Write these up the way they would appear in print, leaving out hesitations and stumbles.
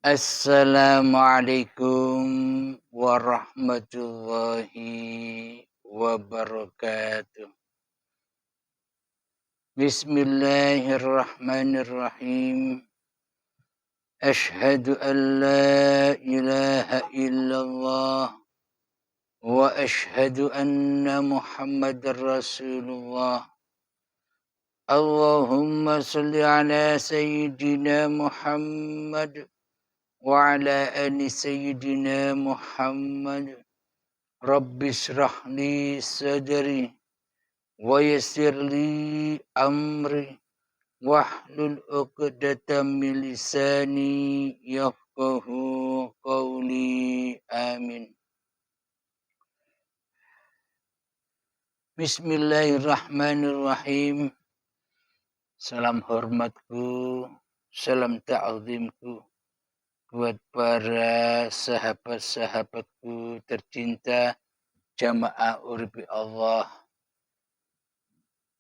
Assalamualaikum warahmatullahi wabarakatuh. Bismillahirrahmanirrahim. Ashhadu an la ilaha illallah wa ashhadu anna Muhammadar Rasulullah. Allahumma salli ala sayyidina Muhammad wa ala ali sayyidina Muhammad. Rabbi shrah li sadri wa yassir li amri wahlul 'uqdatam min lisani yafqahu qawli. Amin. Bismillahirrahmanirrahim. Salam hormatku, salam ta'zimku buat para sahabat-sahabatku tercinta jamaah Uribi Allah,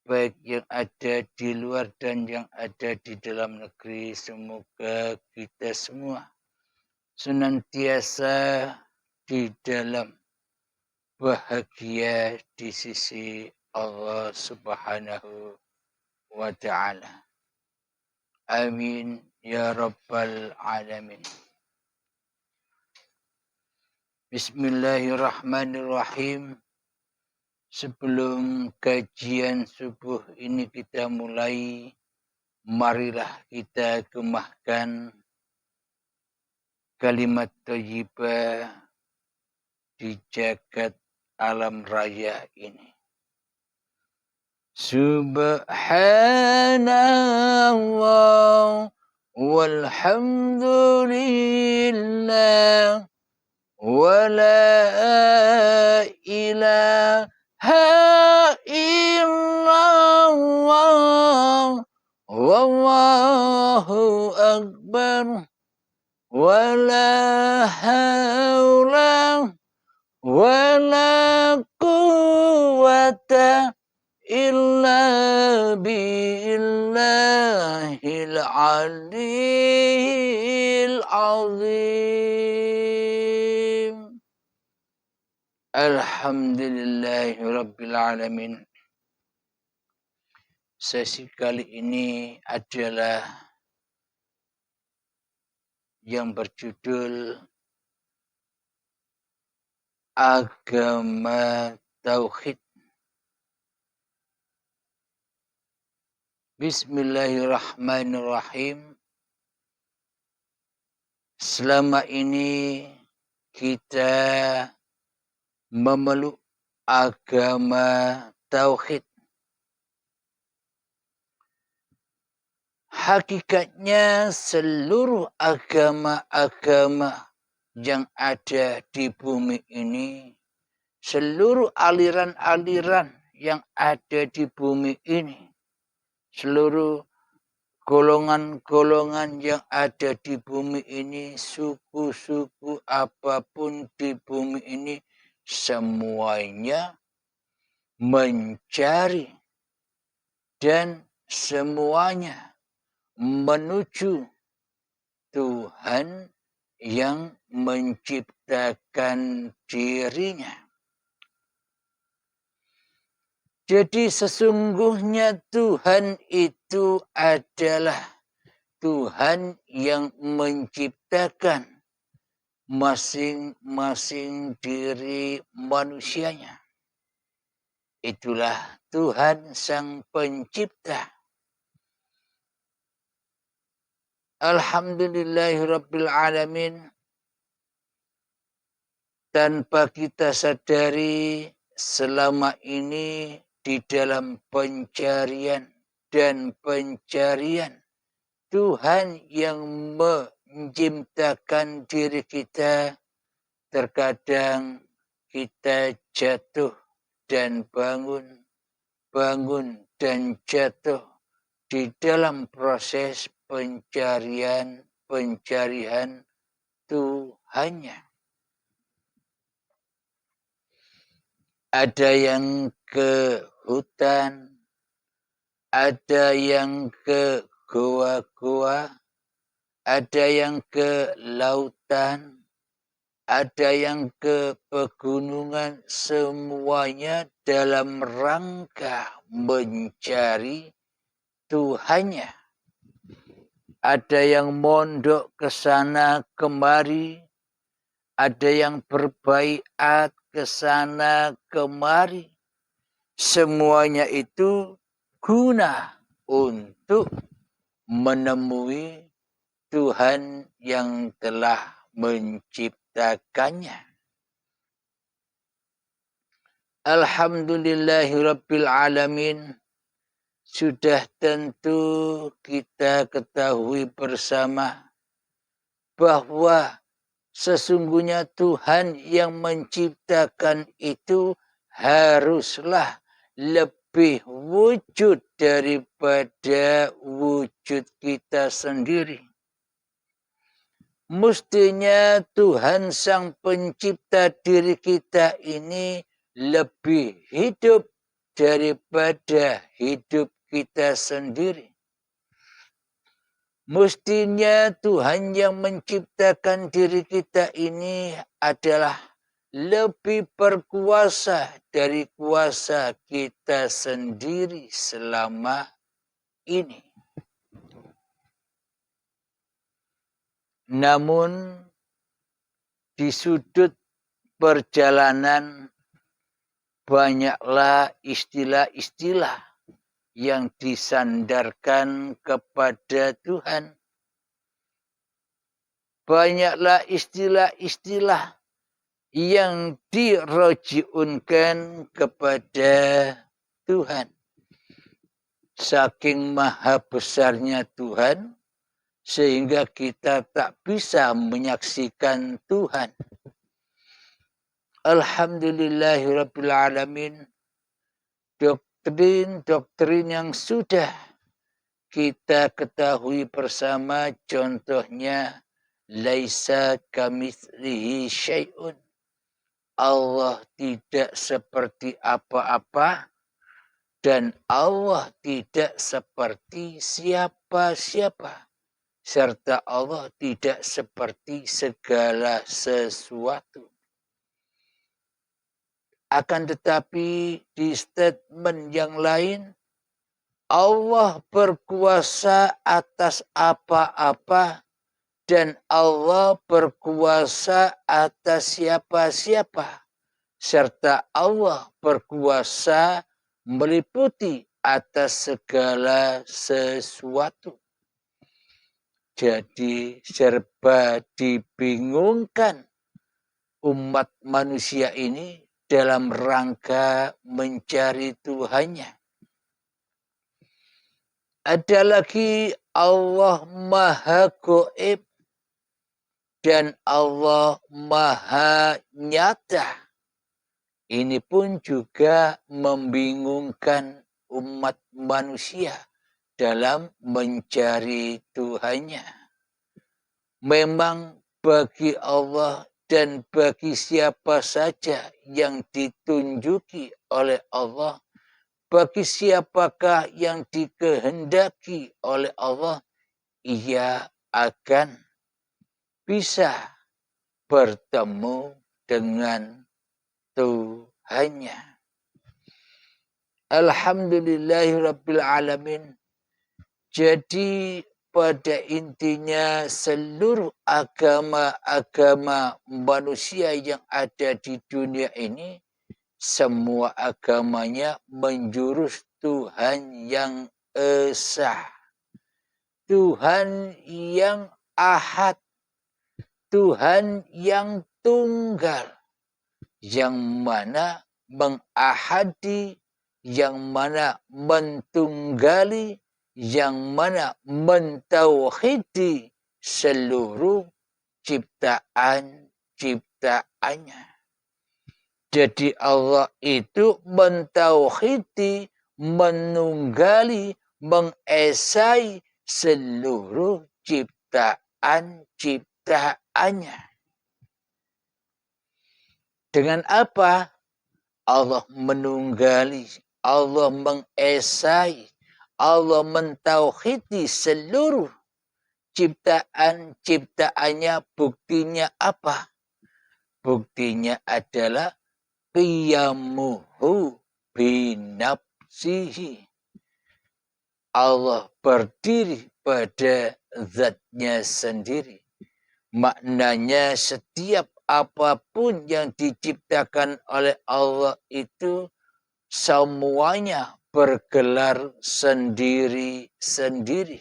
baik yang ada di luar dan yang ada di dalam negeri. Semoga kita semua senantiasa di dalam bahagia di sisi Allah Subhanahu wa ta'ala. Amin ya rabbal alamin. Bismillahirrahmanirrahim. Sebelum kajian subuh ini kita mulai, marilah kita gemahkan kalimat thayyibah di jagat alam raya ini. Subhanallah walhamdulillah wa la ilaha illallah wallahu akbar wa la hawla wa la quwwata illa billahil aliyyil azim. Alhamdulillahi rabbil alamin. Sesi kali ini adalah yang berjudul Agama Tauhid. Bismillahirrahmanirrahim. Selama ini kita memeluk agama Tauhid. Hakikatnya seluruh agama-agama yang ada di bumi ini, seluruh aliran-aliran yang ada di bumi ini, seluruh golongan-golongan yang ada di bumi ini, suku-suku apapun di bumi ini, semuanya mencari dan semuanya menuju Tuhan yang menciptakan dirinya. Jadi sesungguhnya Tuhan itu adalah Tuhan yang menciptakan masing-masing diri manusianya. Itulah Tuhan Sang Pencipta. Alhamdulillahirabbil alamin. Tanpa kita sadari, selama ini di dalam pencarian dan pencarian Tuhan yang menciptakan diri kita, terkadang kita jatuh dan bangun, bangun dan jatuh di dalam proses pencarian Tuhannya. Ada yang ke hutan, ada yang ke goa-goa, ada yang ke lautan, ada yang ke pegunungan, semuanya dalam rangka mencari Tuhannya. Ada yang mondok ke sana kemari, ada yang berbaiat ke sana kemari. Semuanya itu guna untuk menemui Tuhan yang telah menciptakannya. Alhamdulillahirabbil alamin. Sudah tentu kita ketahui bersama bahwa sesungguhnya Tuhan yang menciptakan itu haruslah lebih wujud daripada wujud kita sendiri. Mestinya Tuhan Sang Pencipta diri kita ini lebih hidup daripada hidup kita sendiri. Mestinya Tuhan yang menciptakan diri kita ini adalah lebih berkuasa dari kuasa kita sendiri selama ini. Namun di sudut perjalanan banyaklah istilah-istilah yang disandarkan kepada Tuhan. Banyaklah istilah-istilah yang dirojiunkan kepada Tuhan. Saking maha besarnya Tuhan, sehingga kita tak bisa menyaksikan Tuhan. Alhamdulillahirabbil alamin. Doktrin yang sudah kita ketahui bersama, contohnya laisa kamitslihi syai'un. Allah tidak seperti apa-apa dan Allah tidak seperti siapa-siapa, serta Allah tidak seperti segala sesuatu. Akan tetapi di statement yang lain, Allah berkuasa atas apa-apa dan Allah berkuasa atas siapa-siapa, serta Allah berkuasa meliputi atas segala sesuatu. Jadi serba dibingungkan umat manusia ini dalam rangka mencari Tuhannya. Ada lagi Allah Maha Gaib dan Allah Maha Nyata. Ini pun juga membingungkan umat manusia dalam mencari Tuhannya. Memang bagi Allah dan bagi siapa saja yang ditunjuki oleh Allah, bagi siapakah yang dikehendaki oleh Allah, ia akan bisa bertemu dengan Tuhannya. Alhamdulillahirabbil alamin. Jadi pada intinya seluruh agama-agama manusia yang ada di dunia ini, semua agamanya menjurus Tuhan yang esa, Tuhan yang ahad, Tuhan yang tunggal, yang mana mengahadi, yang mana mentunggali, yang mana mentauhidi seluruh ciptaan-ciptaannya. Jadi Allah itu mentauhidi, menunggali, mengesai seluruh ciptaan-ciptaannya. Dengan apa? Allah menunggali, Allah mengesai, Allah mentauhidi seluruh ciptaannya buktinya apa? Buktinya adalah qiyamuhu binafsihi. Allah berdiri pada zatnya sendiri. Maknanya setiap apapun yang diciptakan oleh Allah itu semuanya bergelar sendiri-sendiri.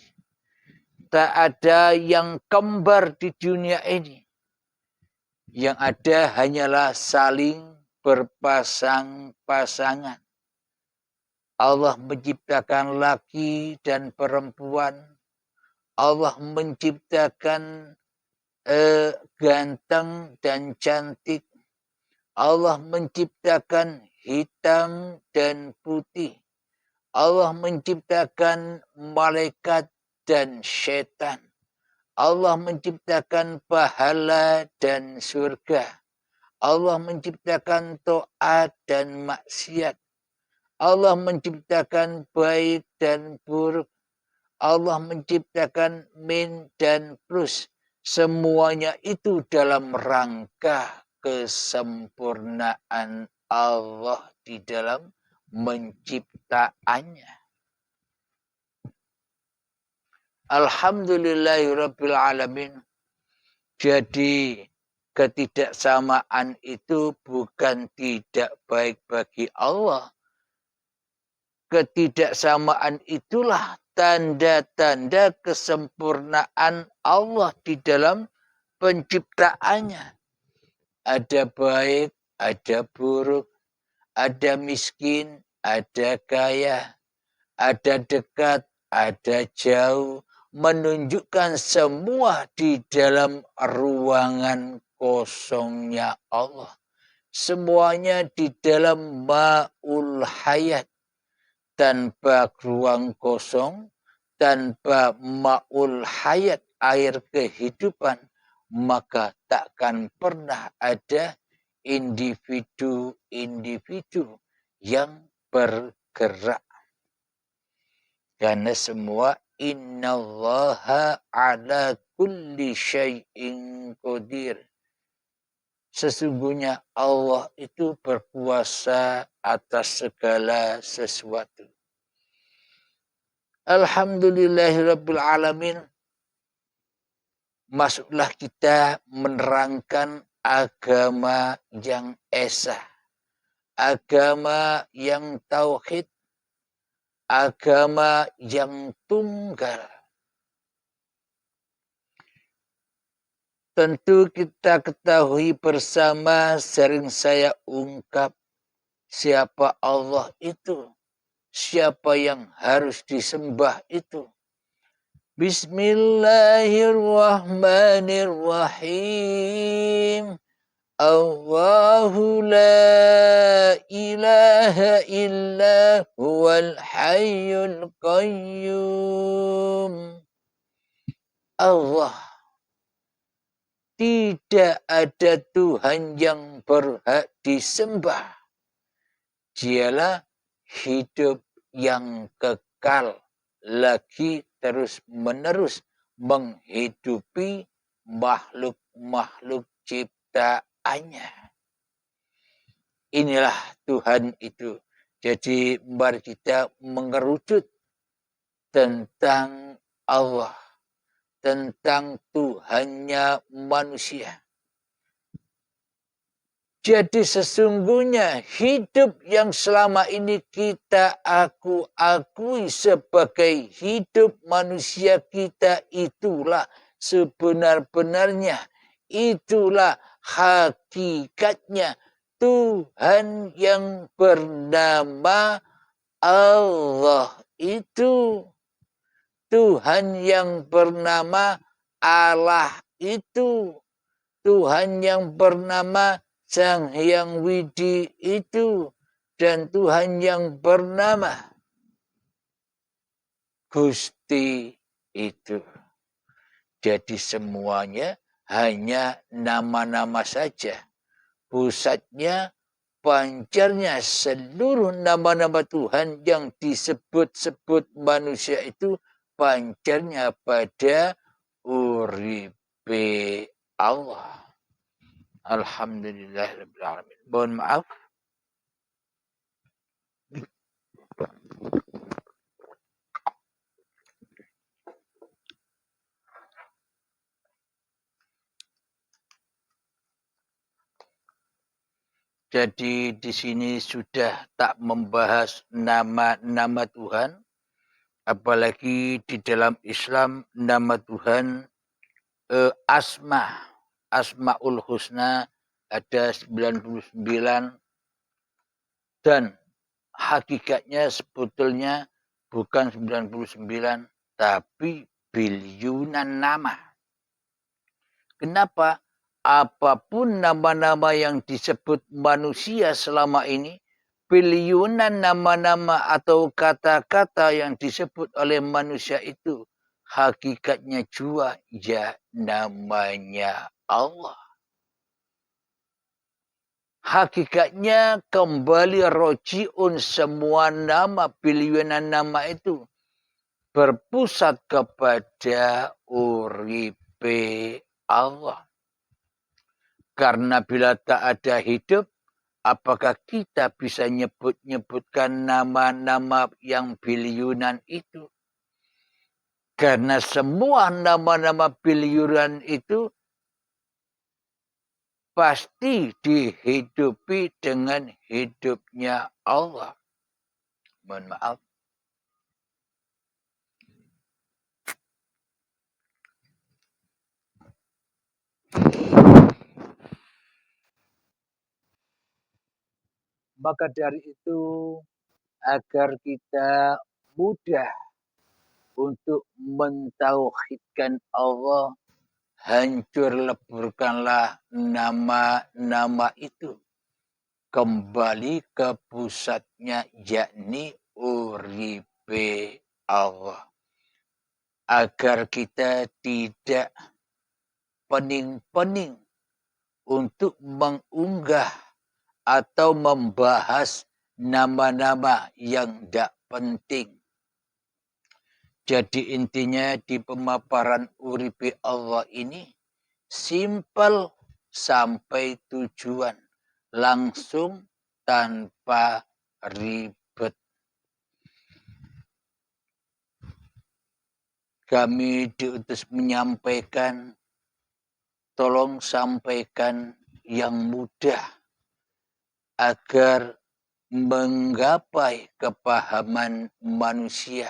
Tak ada yang kembar di dunia ini. Yang ada hanyalah saling berpasang-pasangan. Allah menciptakan laki dan perempuan. Allah menciptakan ganteng dan cantik. Allah menciptakan hitam dan putih. Allah menciptakan malaikat dan setan. Allah menciptakan pahala dan surga. Allah menciptakan taat dan maksiat. Allah menciptakan baik dan buruk. Allah menciptakan min dan plus. Semuanya itu dalam rangka kesempurnaan Allah di dalam menciptaannya. Alhamdulillahirabbil alamin. Jadi ketidaksamaan itu bukan tidak baik bagi Allah. Ketidaksamaan itulah tanda-tanda kesempurnaan Allah di dalam penciptaannya. Ada baik, ada buruk, ada miskin, ada kaya, ada dekat, ada jauh. Menunjukkan semua di dalam ruangan kosongnya Allah. Semuanya di dalam ma'ul hayat. Tanpa ruang kosong, tanpa ma'ul hayat, air kehidupan, maka takkan pernah ada individu-individu yang bergerak. Karena semua innallaha ala kulli syai'in qadir. Sesungguhnya Allah itu berkuasa atas segala sesuatu. Alhamdulillahirabbil alamin. Masuklah kita menerangkan agama yang esa, agama yang tauhid, agama yang tunggal. Tentu kita ketahui bersama, sering saya ungkap, siapa Allah itu, siapa yang harus disembah itu. Bismillahirrahmanirrahim. Allahu la ilaha illa huwal hayyul qayyum. Allah. Tidak ada Tuhan yang berhak disembah. Dialah hidup yang kekal, lagi terus-menerus menghidupi makhluk-makhluk ciptaannya. Inilah Tuhan itu. Jadi mari kita mengerucut tentang Allah, tentang Tuhannya manusia. Jadi sesungguhnya hidup yang selama ini kita akui sebagai hidup manusia kita, itulah sebenar-benarnya, itulah hakikatnya Tuhan yang bernama Allah itu. Tuhan yang bernama Allah itu. Tuhan yang bernama Sang Hyang Widi itu. Dan Tuhan yang bernama Gusti itu. Jadi semuanya hanya nama-nama saja. Pusatnya, pancarnya seluruh nama-nama Tuhan yang disebut-sebut manusia itu pancarnya pada uripe Allah. Alhamdulillahirabbil alamin. Mohon maaf. Jadi di sini sudah tak membahas nama-nama Tuhan, apalagi di dalam Islam nama Tuhan Asmaul Husna ada 99 dan hakikatnya sebetulnya bukan 99 tapi biliunan nama. Kenapa? Apapun nama-nama yang disebut manusia selama ini, biliunan nama-nama atau kata-kata yang disebut oleh manusia itu hakikatnya jua ya namanya Allah. Hakikatnya kembali rojiun semua nama biliunan nama itu berpusat kepada uripe Allah. Karena bila tak ada hidup, apakah kita bisa nyebut-nyebutkan nama-nama yang biliunan itu? Karena semua nama-nama biliunan itu pasti dihidupi dengan hidupnya Allah. Mohon maaf. Maka dari itu, agar kita mudah untuk mentauhidkan Allah, hancur leburkanlah nama-nama itu. Kembali ke pusatnya, yakni uripe Allah. Agar kita tidak pening-pening untuk mengunggah atau membahas nama-nama yang tidak penting. Jadi intinya di pemaparan uripe Allah ini simpel sampai tujuan, langsung tanpa ribet. Kami diutus menyampaikan, tolong sampaikan yang mudah agar menggapai kepahaman manusia,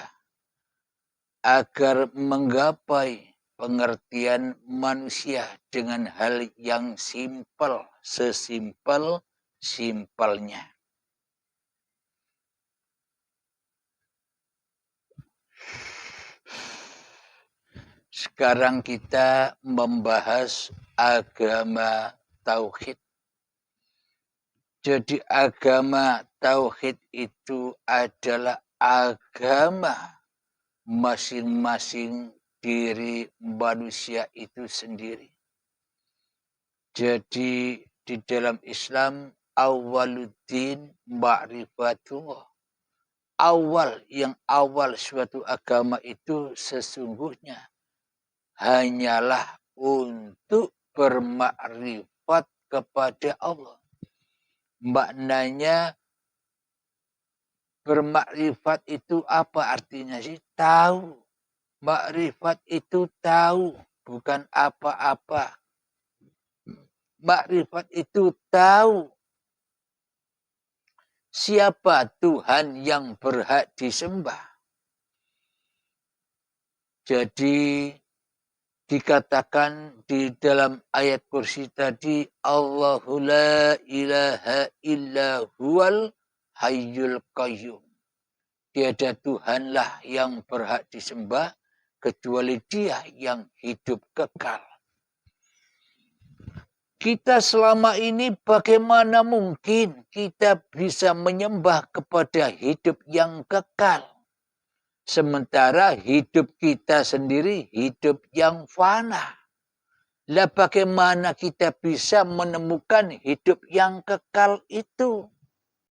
agar menggapai pengertian manusia dengan hal yang simpel, sesimpel-simpelnya. Sekarang kita membahas agama tauhid. Jadi agama tauhid itu adalah agama masing-masing diri manusia itu sendiri. Jadi di dalam Islam awaluddin ma'rifatullah. Awal suatu agama itu sesungguhnya hanyalah untuk bermakrifat kepada Allah. Maknanya bermakrifat itu apa artinya sih? Tahu. Makrifat itu tahu, bukan apa-apa. Makrifat itu tahu siapa Tuhan yang berhak disembah. Jadi dikatakan di dalam ayat kursi tadi, Allahu la ilaha illa huwal hayyul qayyum. Tiada Tuhanlah yang berhak disembah kecuali Dia yang hidup kekal. Kita selama ini bagaimana mungkin kita bisa menyembah kepada hidup yang kekal? Sementara hidup kita sendiri hidup yang fana. Lah bagaimana kita bisa menemukan hidup yang kekal itu?